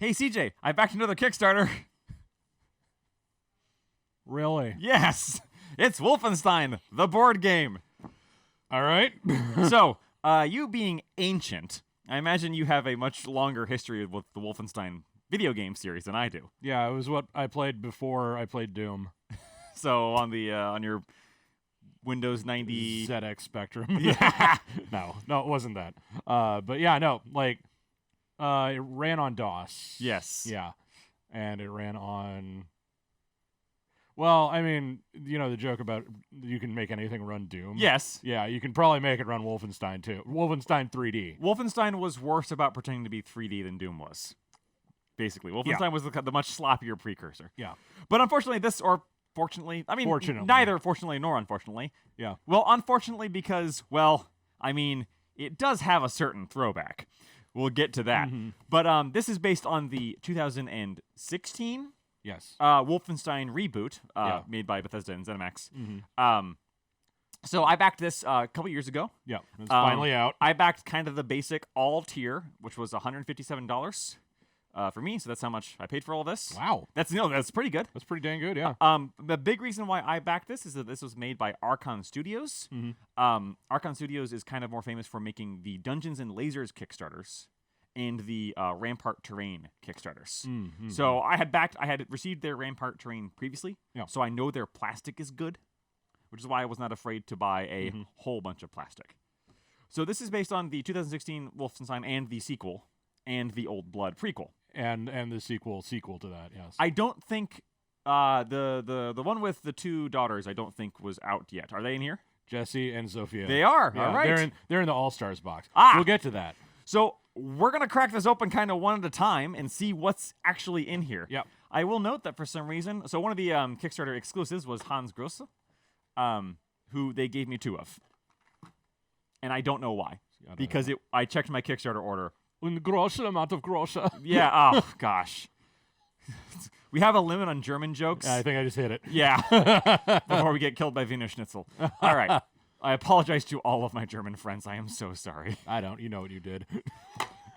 Hey, CJ, I backed another Kickstarter. Really? Yes, it's Wolfenstein, the board game. All right. So, you being ancient, I imagine you have a much longer history with the Wolfenstein video game series than I do. Yeah, it was what I played before I played Doom. So on the on your Windows 90 ZX Spectrum. Yeah. No, it wasn't that. But yeah, no, like, it ran on DOS. Yes. Yeah, and it ran on. Well, I mean, you know the joke about you can make anything run Doom. Yes. Yeah, you can probably make it run Wolfenstein too. Wolfenstein 3D. Wolfenstein was worse about pretending to be 3D than Doom was. Basically, Wolfenstein was the much sloppier precursor. Yeah. But unfortunately, fortunately, I mean, Fortunately. neither fortunately nor unfortunately. Yeah. Well, unfortunately because, well, I mean, it does have a certain throwback. We'll get to that. Mm-hmm. But this is based on the 2016 Yes. Wolfenstein reboot made by Bethesda and ZeniMax. So I backed this a couple years ago. Yeah. It's finally out. I backed kind of the basic all tier, which was $157 for me. So that's how much I paid for all this. Wow. That's pretty good. That's pretty dang good. Yeah. The big reason why I backed this is that this was made by Archon Studios. Archon Studios is kind of more famous for making the Dungeons and Lasers Kickstarters and the Rampart Terrain Kickstarters. So I had received their Rampart Terrain previously, so I know their plastic is good, which is why I was not afraid to buy a whole bunch of plastic. So this is based on the 2016 Wolfenstein and the sequel, and the Old Blood prequel. And the sequel to that, yes. I don't think the one with the two daughters I don't think was out yet. Are they in here? Jesse and Sophia. They are. Yeah, all right. They're in the All-Stars box. Ah! We'll get to that. So we're going to crack this open kind of one at a time and see what's actually in here. Yep. I will note that for some reason, so one of the Kickstarter exclusives was Hans Grosse, who they gave me two of. And I don't know why. Because I checked my Kickstarter order. Un großer amount of grosse. Yeah, oh, gosh. We have a limit on German jokes. Yeah, I think I just hit it. Yeah. Before we get killed by Wiener Schnitzel. All right. I apologize to all of my German friends. I am so sorry. I don't. You know what you did.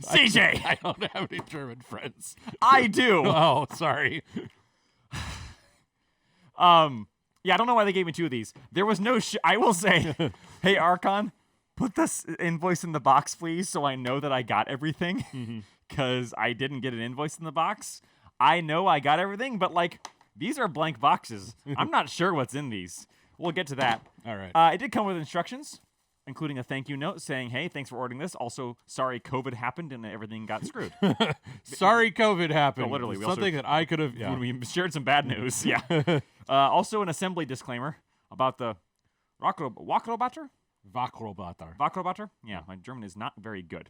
CJ! I don't have any German friends. I do! Oh, sorry. Yeah, I don't know why they gave me two of these. There was no I will say, hey, Archon, put this invoice in the box, please, so I know that I got everything. Because I didn't get an invoice in the box. I know I got everything, but, like, these are blank boxes. I'm not sure what's in these. We'll get to that. All right. It did come with instructions, including a thank you note saying, hey, thanks for ordering this. Also, sorry COVID happened and everything got screwed. Sorry COVID happened. Oh, literally. Something that I could have... When we shared some bad news, yeah. Also, an assembly disclaimer about the Wakrobatter? Wakrobatter? Yeah, my German is not very good.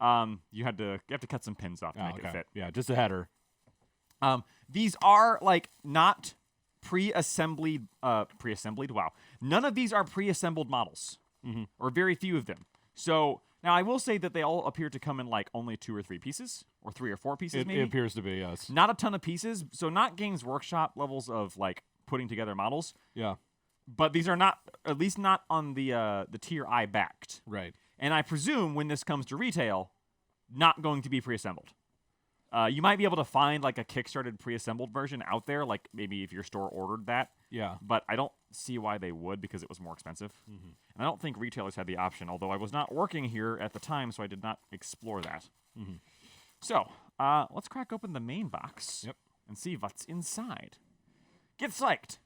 You have to cut some pins off to make it fit. Yeah, just a header. These are, like, not pre-assembled. Wow. None of these are pre-assembled models, or very few of them. So now I will say that they all appear to come in like only 2 or 3 pieces, or 3 or 4 pieces. Maybe It appears to be, yes. Not a ton of pieces. So not Games Workshop levels of like putting together models. Yeah. But these are not, at least not on the tier I backed. Right. And I presume when this comes to retail, not going to be pre-assembled. You might be able to find like a Kickstarted pre-assembled version out there, like maybe if your store ordered that. Yeah. But I don't see why they would because it was more expensive. And I don't think retailers had the option, although I was not working here at the time, so I did not explore that. So, let's crack open the main box and see what's inside. Get psyched!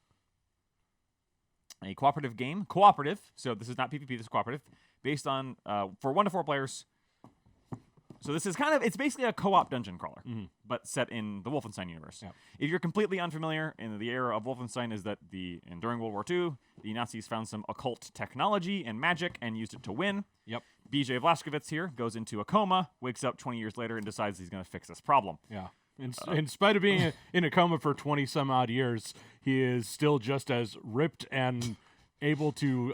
A cooperative game. Cooperative, so this is not PvP, this is cooperative. Based on, for 1 to 4 players. So this is it's basically a co-op dungeon crawler, but set in the Wolfenstein universe. Yep. If you're completely unfamiliar, in the era of Wolfenstein is that during World War II, the Nazis found some occult technology and magic and used it to win. Yep. BJ Blazkowicz here goes into a coma, wakes up 20 years later and decides he's going to fix this problem. Yeah. In spite of being in a coma for 20 some odd years, he is still just as ripped and able to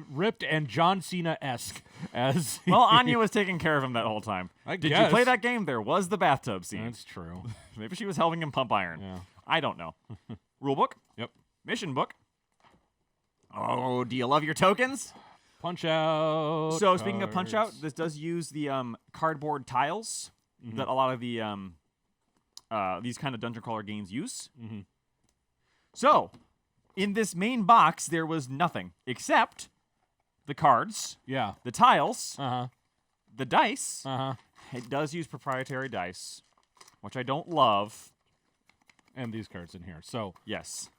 ripped and John Cena-esque as well, Anya was taking care of him that whole time. Did guess. you play that game? There was the bathtub scene. That's true. Maybe she was helping him pump iron. Yeah. I don't know. Rulebook? Yep. Mission book. Oh, do you love your tokens? Punch out. So speaking of punch out, this does use the cardboard tiles that a lot of the these kind of dungeon crawler games use. So, in this main box, there was nothing except the cards, Yeah. the tiles, Uh-huh. the dice. Uh-huh. It does use proprietary dice, which I don't love. And these cards in here. So, Yes.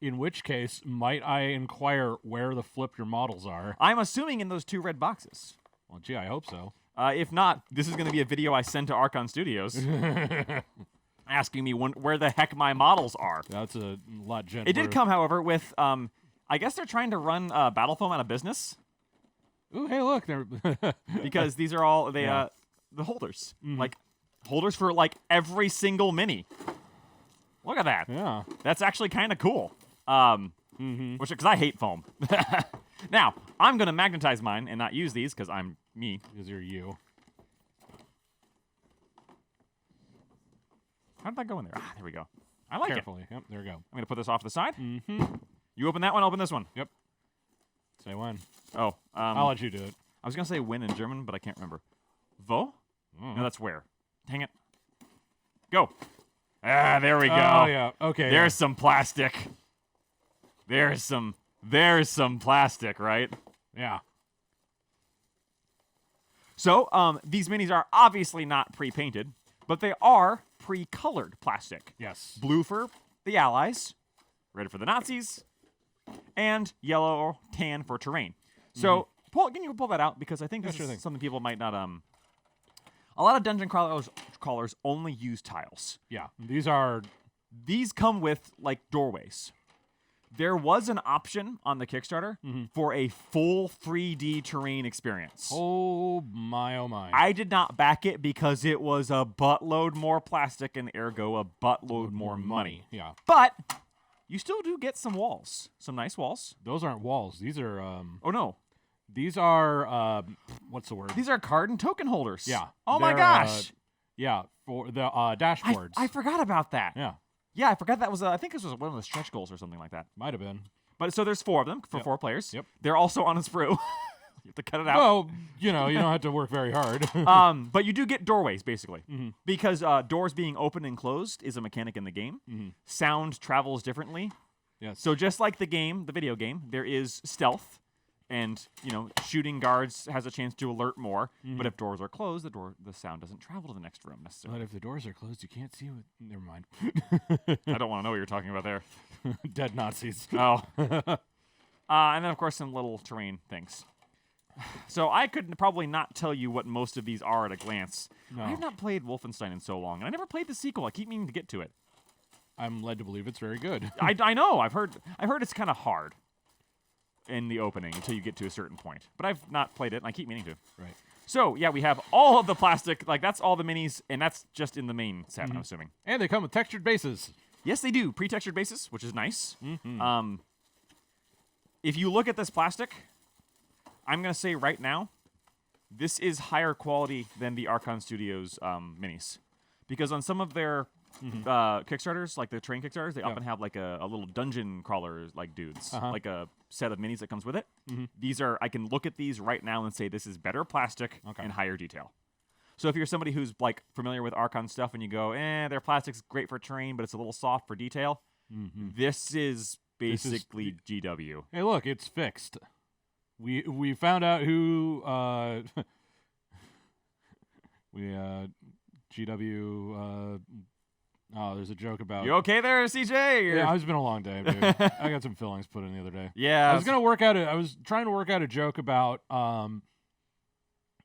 in which case, might I inquire where the flip your models are? I'm assuming in those 2 red boxes. Well, gee, I hope so. If not, this is going to be a video I send to Archon Studios asking me where the heck my models are. That's a lot gentler. It did come, however, with, I guess they're trying to run Battle Foam out of business Ooh, hey, look. They're because these are all, Yeah. the holders. Like, holders for, like, every single mini. Look at that. Yeah. That's actually kind of cool. Which, because I hate foam. Now, I'm going to magnetize mine and not use these because I'm me. Because you're you. How did that go in there? Ah, there we go. I like it. Carefully. Yep, there we go. I'm going to put this off to the side. You open that one, I'll open this one. Yep. Say when. Oh, I'll let you do it. I was going to say win in German, but I can't remember. Wo? No, that's where. Dang it. Go. Ah, there we go. Oh, yeah. Okay. There's some plastic. There's some plastic, right? Yeah. So, these minis are obviously not pre-painted, but they are pre-colored plastic. Yes. Blue for the Allies, red for the Nazis, and yellow or tan for terrain. So, can you pull that out? Because I think this is something people might not... A lot of dungeon crawlers only use tiles. Yeah. These come with, like, doorways. There was an option on the Kickstarter for a full 3D terrain experience. Oh my. I did not back it because it was a buttload more plastic and ergo a buttload more money. Yeah. But you still do get some walls. Some nice walls. Those aren't walls. These are Oh no. These are what's the word? These are card and token holders. Yeah. Oh my They're, gosh. Yeah, for the dashboards. I forgot about that. Yeah. Yeah, I forgot that was I think this was one of the stretch goals or something like that. Might have been. But so there's 4 of them for 4 players. Yep. They're also on a sprue. You have to cut it out. Well, you don't have to work very hard. But you do get doorways, basically. Because doors being open and closed is a mechanic in the game. Sound travels differently. Yes. So just like the video game, there is stealth. And, shooting guards has a chance to alert more. But if doors are closed, the sound doesn't travel to the next room necessarily. But if the doors are closed, you can't see what... Never mind. I don't want to know what you're talking about there. Dead Nazis. Oh. And then, of course, some little terrain things. So I could probably not tell you what most of these are at a glance. No. I have not played Wolfenstein in so long. And I never played the sequel. I keep meaning to get to it. I'm led to believe it's very good. I know. I've heard it's kind of hard in the opening until you get to a certain point. But I've not played it, and I keep meaning to. Right. So, yeah, we have all of the plastic. Like, that's all the minis, and that's just in the main set, I'm assuming. And they come with textured bases. Yes, they do. Pre-textured bases, which is nice. If you look at this plastic, I'm going to say right now, this is higher quality than the Archon Studios minis. Because on some of their Kickstarters, like the train Kickstarters, they often have like a little dungeon crawler like dudes, like a set of minis that comes with it. These are, I can look at these right now and say this is better plastic and higher detail. So if you're somebody who's like familiar with Archon stuff and you go, their plastic's great for terrain, but it's a little soft for detail, this is basically GW. Hey, look, it's fixed. We found out who GW. Oh, there's a joke about. You okay there, CJ? Yeah, it's been a long day, dude. I got some fillings put in the other day. Yeah, I was trying to work out a joke about all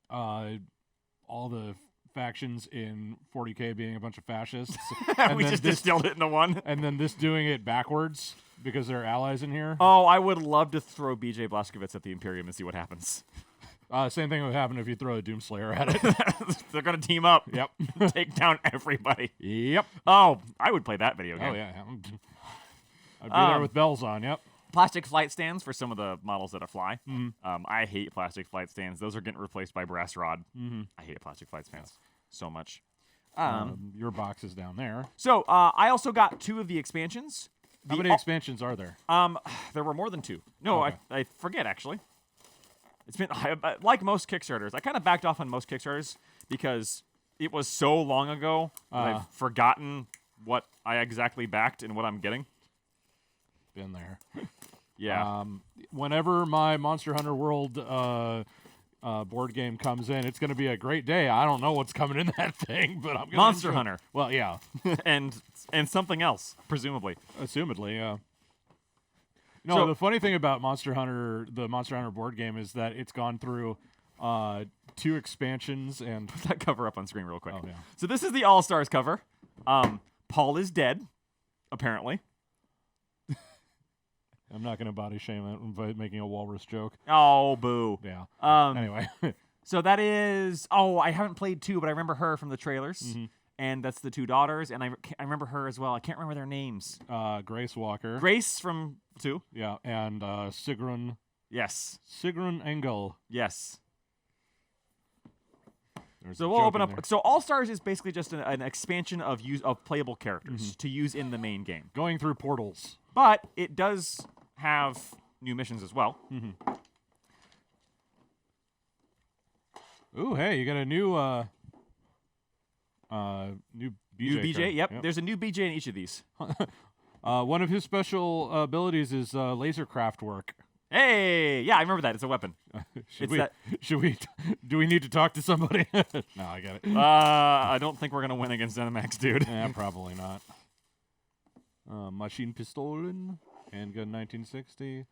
the factions in 40K being a bunch of fascists. And we just distilled it into one. And then this doing it backwards because there are allies in here. Oh, I would love to throw BJ Blazkowicz at the Imperium and see what happens. Same thing would happen if you throw a Doomslayer at it. They're going to team up. Yep. Take down everybody. Yep. Oh, I would play that video game. Oh, yeah. I'd be there with bells on, yep. Plastic flight stands for some of the models that fly. I hate plastic flight stands. Those are getting replaced by brass rod. I hate plastic flight stands so much. Your box is down there. So I also got 2 of the expansions. How many expansions are there? There were more than 2. No, okay. I forget, actually. It's been, like most Kickstarters, I kind of backed off on most Kickstarters because it was so long ago that I've forgotten what I exactly backed and what I'm getting. Been there. Yeah. Whenever my Monster Hunter World board game comes in, it's going to be a great day. I don't know what's coming in that thing, but I'm going to Monster Hunter. Well, yeah. and something else, presumably. Assumedly, yeah. No, So- the funny thing about the Monster Hunter board game is that it's gone through 2 expansions and Put that cover up on screen real quick. Oh, yeah. So this is the All-Stars cover. Paul is dead, apparently. I'm not going to body shame it by making a walrus joke. Oh, boo. Yeah. Anyway. Anyway. So that is... Oh, I haven't played 2, but I remember her from the trailers. Mm-hmm. And that's the 2 daughters, and I remember her as well. I can't remember their names. Grace Walker. Grace from 2. Yeah, and Sigrun Yes. Engel. Yes. There's So a we'll joke open in up. there. So All Stars is basically just an expansion of playable characters Mm-hmm. to use in the main game, Going through portals. but it does have new missions as well. Ooh, hey, you got a new new BJ. New BJ. card. Yep. There's a new BJ in each of these. One of his special abilities is laser craft work. Hey, yeah, I remember that. It's a weapon. Should we do we need to talk to somebody? No, I get it. I don't think we're gonna win against Zenimax, dude. Yeah, probably not. Machine Pistolen, Handgun 1960,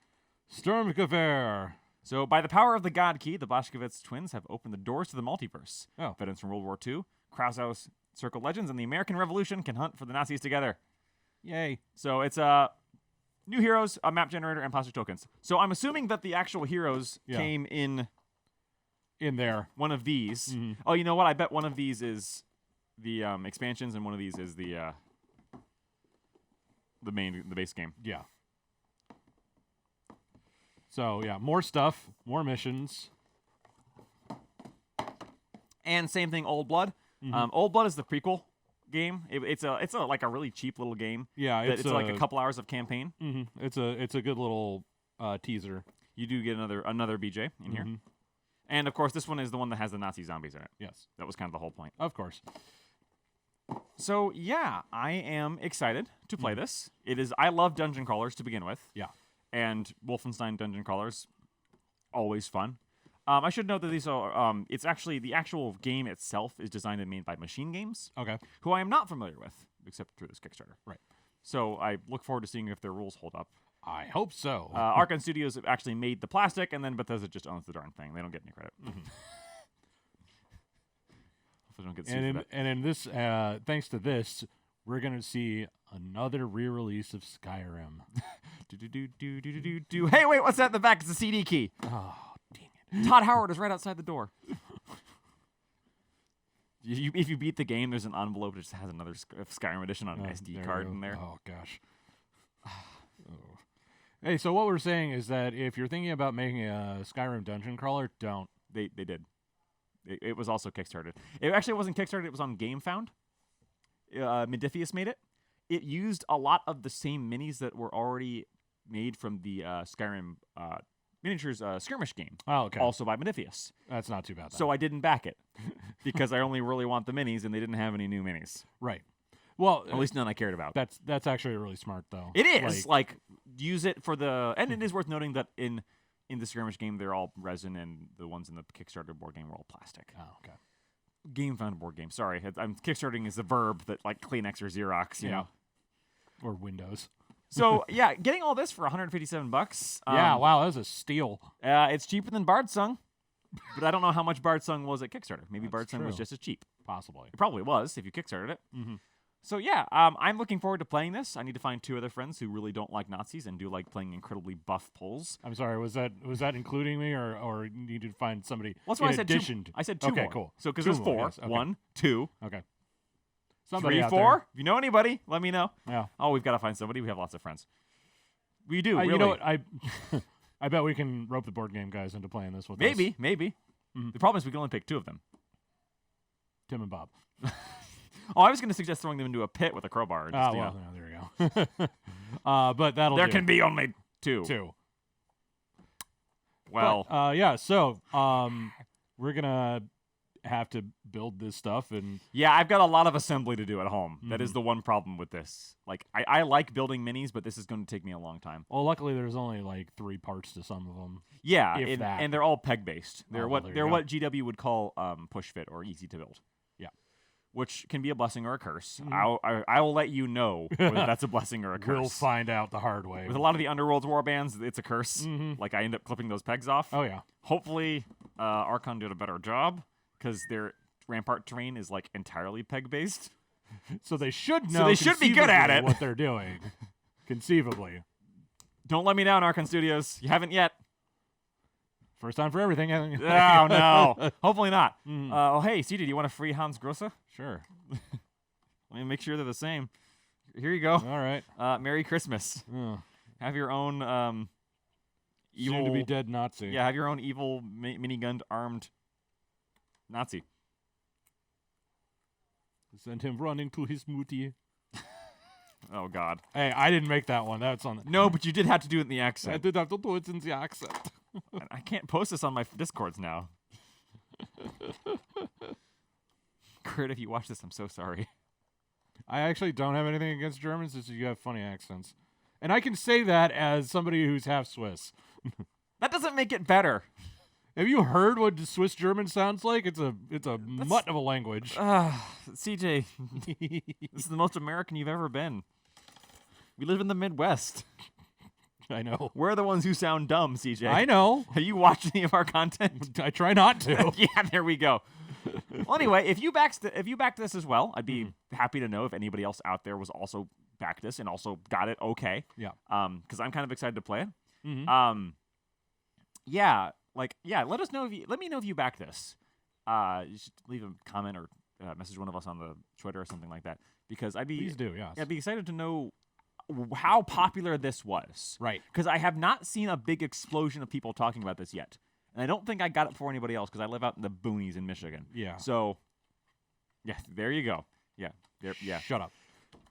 Sturmgewehr. So, by the power of the God Key, the Blazkowicz twins have opened the doors to the multiverse. Oh. Veterans from World War II, Krausehaus Circle Legends, and the American Revolution can hunt for the Nazis together. Yay. So it's new heroes, a map generator, and plastic tokens. So I'm assuming that the actual heroes came in there. one of these. Mm-hmm. Oh, you know what? I bet one of these is the expansions, and one of these is the base game. Yeah. So, yeah, more stuff, more missions. And same thing, Old Blood. Old Blood is the prequel game. It's like a really cheap little game. Yeah, it's like a couple hours of campaign. Mm-hmm. It's a good little teaser. You do get another BJ in here. And of course, this one is the one that has the Nazi zombies in it. Yes. That was kind of the whole point. Of course. So yeah, I am excited to play this. I love dungeon crawlers to begin with. Yeah. And Wolfenstein dungeon crawlers, always fun. I should note that these are it's actually the actual game itself is designed and made by Machine Games, Okay. who I am not familiar with except through this Kickstarter. Right. So I look forward to seeing if their rules hold up. I hope so. Archon Studios have actually made the plastic, and then Bethesda just owns the darn thing. They don't get any credit. Hopefully, don't get sued for that. And in this, thanks to this, we're gonna see another re-release of Skyrim. Do. Hey, wait, what's that in the back? It's a CD key. Oh, dang it! Todd Howard is right outside the door. If you beat the game, there's an envelope that just has another Skyrim edition on an SD card in there. Oh gosh. Oh. Hey, so what we're saying is that if you're thinking about making a Skyrim dungeon crawler, don't. They did. It was also Kickstarted. It actually wasn't Kickstarted. It was on GameFound. Modifius made it. It used a lot of the same minis that were already made from the Skyrim miniatures skirmish game. Oh, okay. Also by Modifius. That's not too bad. Then. So I didn't back it because I only really want the minis, and they didn't have any new minis. Right. Well, At least none I cared about. that's actually really smart though. It is like use it for the, and it is worth noting that in the skirmish game they're all resin, and the ones in the Kickstarter board game are all plastic. Oh, okay. GameFound board game. Sorry, I'm kickstarting is a verb that like Kleenex or Xerox. You know. Or Windows. So yeah, getting all this for $157. Yeah. Wow, that was a steal. It's cheaper than Bardsung, but I don't know how much Bardsung was at Kickstarter. Maybe That's Bardsung was true. just as cheap. Possibly. It probably was if you Kickstarted it. Mm-hmm. So yeah, I'm looking forward to playing this. I need to find 2 other friends who really don't like Nazis and do like playing incredibly buff Poles. I'm sorry. Was that including me, or you need to find somebody? Well, that's why in I said addition two. to- I said 2 Okay, more. cool. So because 2 there's more, 4. yes, okay. 1, 2, Okay. Somebody 3, out 4. If you know anybody, let me know. there. Yeah. Oh, we've got to find somebody. We have lots of friends. We do. Really. You know what? I bet we can rope the board game guys into playing this with us. Maybe. Mhm. The problem is we can only pick 2 of them. Tim and Bob. Oh, I was going to suggest throwing them into a pit with a crowbar. Just, Well, there you go. But that'll there do. can be only 2. 2. Well, But, yeah. So we're gonna have to build this stuff and Yeah, I've got a lot of assembly to do at home. That is Mhm. the one problem with this. Like, I like building minis, but this is going to take me a long time. well, luckily there's only like 3 parts to some of them. Yeah, If that. and they're all peg based. They're Oh, well, what there you they're go. what GW would call push fit or easy to build. Yeah. Which can be a blessing or a curse. Mhm. I will let you know whether that's a blessing or a curse. We'll find out the hard way. With a lot of the Underworld's warbands, it's a curse. Mhm. Like I end up clipping those pegs off. Oh yeah. Hopefully, Archon did a better job because their rampart terrain is like entirely peg based. So they should know. So they should be good at conceivably it. What they're doing, conceivably. Don't let me down, Archon Studios. You haven't yet. First time for everything. Oh no. Hopefully not. Mhm. Oh hey, CJ, do you want a free Hans Grosse? Sure. Let me make sure they're the same. Here you go. All right. Merry Christmas. Oh, Have your own evil. soon to be dead Nazi. Yeah, have your own evil minigunned armed Nazi. Send him running to his mutti. Oh God. Hey, I didn't make that one. That's on. The, No, but you did have to do it in the I accent. did have to do it in the accent. And I can't post this on my Discords now. Kurt, if you watch this, I'm so sorry. I actually don't have anything against Germans. It's just you have funny accents, and I can say that as somebody who's half Swiss. That doesn't make it better. Have you heard what Swiss German sounds like? It's a mutt of a language. CJ, this is the most American you've ever been. We live in the Midwest. I know. We're the ones who sound dumb, CJ. I know. Have you watched any of our content? I try not to. Yeah, there we go. Well, anyway, if you backed this as well, I'd be happy to know if anybody else out there was also backed this and also got it okay. Yeah. Because I'm kind of excited to play it. Mhm. Yeah, let us know let me know if you back this. You should leave a comment or message one of us on the Twitter or something like that because Please do. Yes. I'd be excited to know how popular this was. Right. Because I have not seen a big explosion of people talking about this yet. And I don't think I got it before anybody else because I live out in the boonies in Michigan. Yeah. So, yeah, there you go. Yeah. Yeah. Shut up.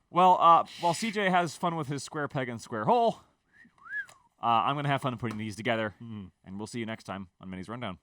Well, while CJ has fun with his square peg and square hole, I'm going to have fun putting these together. And we'll see you next time on Minnie's Rundown.